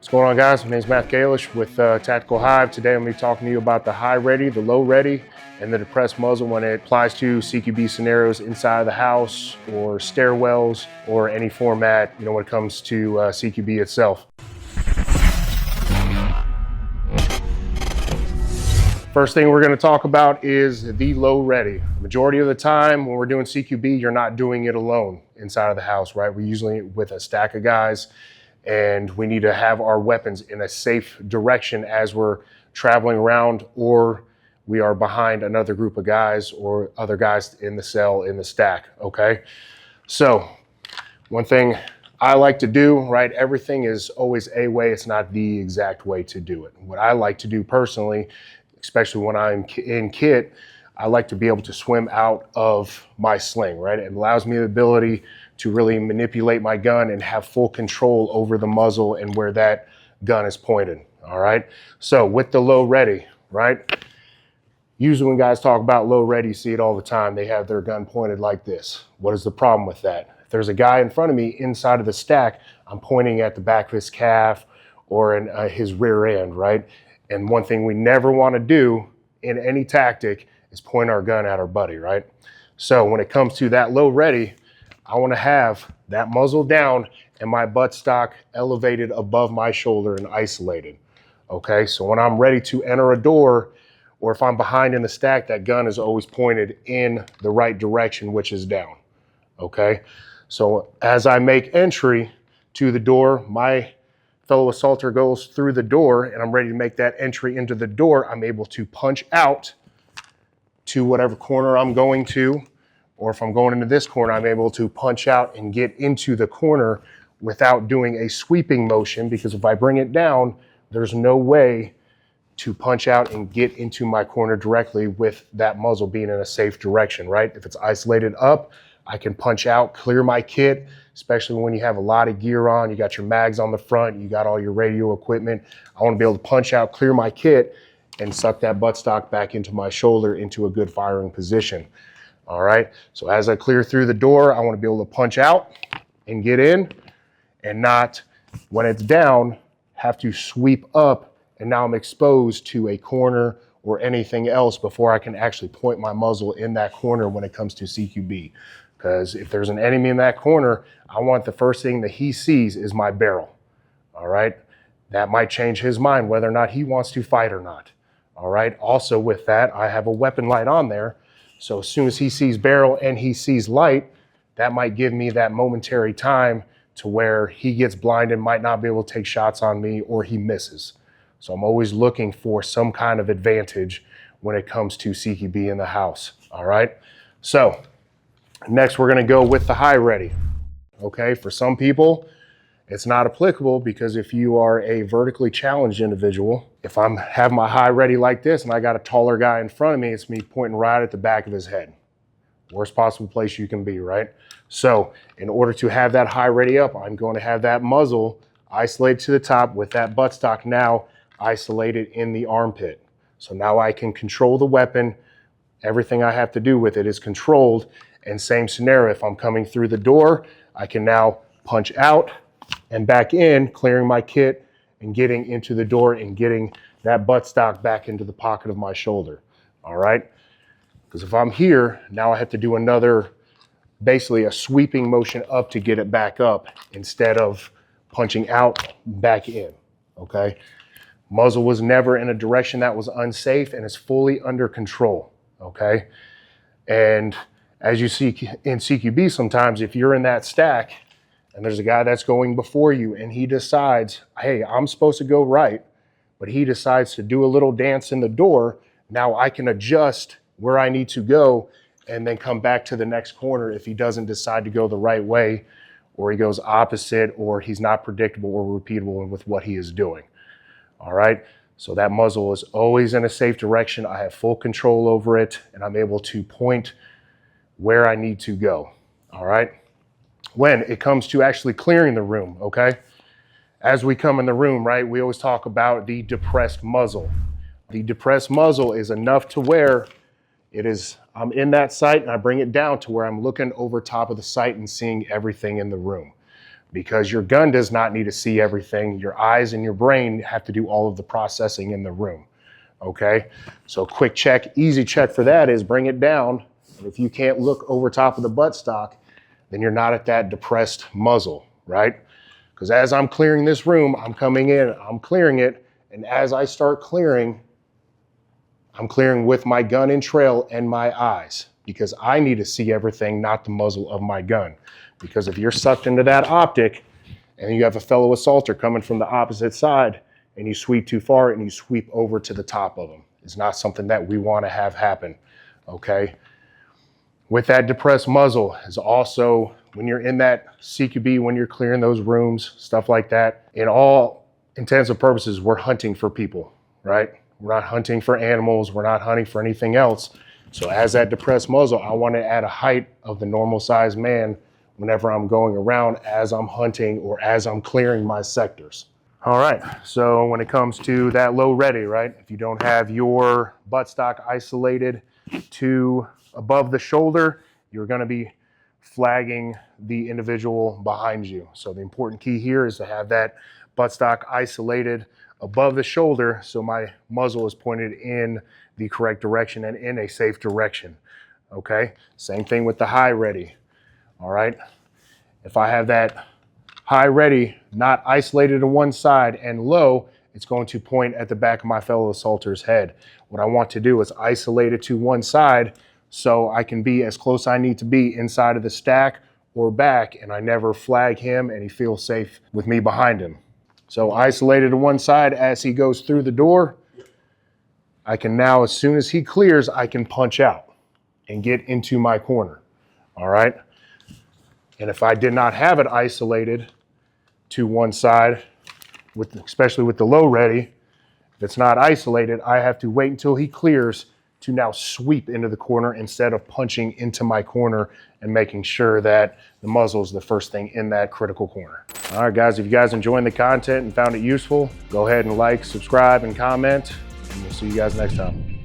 What's going on, guys? My name is Kalisch with Tactical Hyve. Today I'm going to be talking to you about the high ready, the low ready, and the depressed muzzle when it applies to CQB scenarios inside of the house or stairwells or any format, when it comes to CQB itself. First thing we're going to talk about is the low ready. The majority of the time when we're doing CQB, you're not doing it alone inside of the house, right? We're usually with a stack of guys, and we need to have our weapons in a safe direction as we're traveling around, or we are behind another group of guys or other guys in the cell in the stack, okay? So one thing I like to do, right? Everything is always a way. It's not the exact way to do it. What I like to do personally, especially when I'm in kit, I like to be able to swim out of my sling, right? It allows me the ability to really manipulate my gun and have full control over the muzzle and where that gun is pointed, all right? So with the low ready, right? Usually when guys talk about low ready, you see it all the time. They have their gun pointed like this. What is the problem with that? If there's a guy in front of me inside of the stack, I'm pointing at the back of his calf or in his rear end, right? And one thing we never want to do in any tactic is point our gun at our buddy, right? So when it comes to that low ready, I want to have that muzzle down and my buttstock elevated above my shoulder and isolated, okay? So when I'm ready to enter a door, or if I'm behind in the stack, that gun is always pointed in the right direction, which is down, okay? So as I make entry to the door, my fellow assaulter goes through the door and I'm ready to make that entry into the door, I'm able to punch out to whatever corner I'm going to, or if I'm going into this corner, I'm able to punch out and get into the corner without doing a sweeping motion, because if I bring it down, there's no way to punch out and get into my corner directly with that muzzle being in a safe direction, right? If it's isolated up, I can punch out, clear my kit, especially when you have a lot of gear on, you got your mags on the front, you got all your radio equipment. I want to be able to punch out, clear my kit, and suck that buttstock back into my shoulder into a good firing position. All right, so as I clear through the door, I want to be able to punch out and get in, and not, when it's down, have to sweep up, and now I'm exposed to a corner or anything else before I can actually point my muzzle in that corner when it comes to CQB. Because if there's an enemy in that corner, I want the first thing that he sees is my barrel, all right? That might change his mind whether or not he wants to fight or not, all right? Also with that, I have a weapon light on there. So as soon as he sees barrel and he sees light, that might give me that momentary time to where he gets blinded, might not be able to take shots on me, or he misses. So I'm always looking for some kind of advantage when it comes to CQB in the house, all right? So next we're gonna go with the high ready, okay? For some people, it's not applicable, because if you are a vertically challenged individual, if I have my high ready like this and I got a taller guy in front of me, it's me pointing right at the back of his head. Worst possible place you can be, right? So in order to have that high ready up, I'm going to have that muzzle isolated to the top with that buttstock now isolated in the armpit. So now I can control the weapon. Everything I have to do with it is controlled. And same scenario, if I'm coming through the door, I can now punch out and back in, clearing my kit and getting into the door and getting that buttstock back into the pocket of my shoulder, all right? Because if I'm here, now I have to do another, basically a sweeping motion up to get it back up instead of punching out, back in, okay? Muzzle was never in a direction that was unsafe and is fully under control, okay? And as you see in CQB sometimes, if you're in that stack, and there's a guy that's going before you and he decides, hey, I'm supposed to go right, but he decides to do a little dance in the door, now I can adjust where I need to go and then come back to the next corner if he doesn't decide to go the right way, or he goes opposite, or he's not predictable or repeatable with what he is doing. All right, so that muzzle is always in a safe direction. I have full control over it and I'm able to point where I need to go, all right? When it comes to actually clearing the room, okay? As we come in the room, right, we always talk about the depressed muzzle. The depressed muzzle is enough to where it is, I'm in that sight and I bring it down to where I'm looking over top of the sight and seeing everything in the room. because your gun does not need to see everything. Your eyes and your brain have to do all of the processing in the room. Okay, so quick check, easy check for that is bring it down. And if you can't look over top of the buttstock, then you're not at that depressed muzzle, right? Because as I'm clearing this room, I'm coming in, I'm clearing it. And as I start clearing, I'm clearing with my gun in trail and my eyes, because I need to see everything, not the muzzle of my gun. Because if you're sucked into that optic and you have a fellow assaulter coming from the opposite side and you sweep too far and you sweep over to the top of them, it's not something that we want to have happen, okay? With that depressed muzzle is also when you're in that CQB, when you're clearing those rooms, stuff like that, in all intents and purposes, we're hunting for people, right? We're not hunting for animals. We're not hunting for anything else. So as that depressed muzzle, I want to add a height of the normal size man whenever I'm going around as I'm hunting or as I'm clearing my sectors. All right, so when it comes to that low ready, right? If you don't have your buttstock isolated to above the shoulder, you're going to be flagging the individual behind you. So the important key here is to have that buttstock isolated above the shoulder so my muzzle is pointed in the correct direction and in a safe direction. Okay, same thing with the high ready. All right, if I have that high ready not isolated to one side and low, it's going to point at the back of my fellow assaulter's head. What I want to do is isolate it to one side so I can be as close I need to be inside of the stack or back, and I never flag him and he feels safe with me behind him. So isolated to one side as he goes through the door, I can now, as soon as he clears, I can punch out and get into my corner, all right? And if I did not have it isolated to one side, especially with the low ready, if it's not isolated, I have to wait until he clears to now sweep into the corner instead of punching into my corner and making sure that the muzzle is the first thing in that critical corner. All right, guys, if you guys enjoyed the content and found it useful, go ahead and like, subscribe, and comment, and we'll see you guys next time.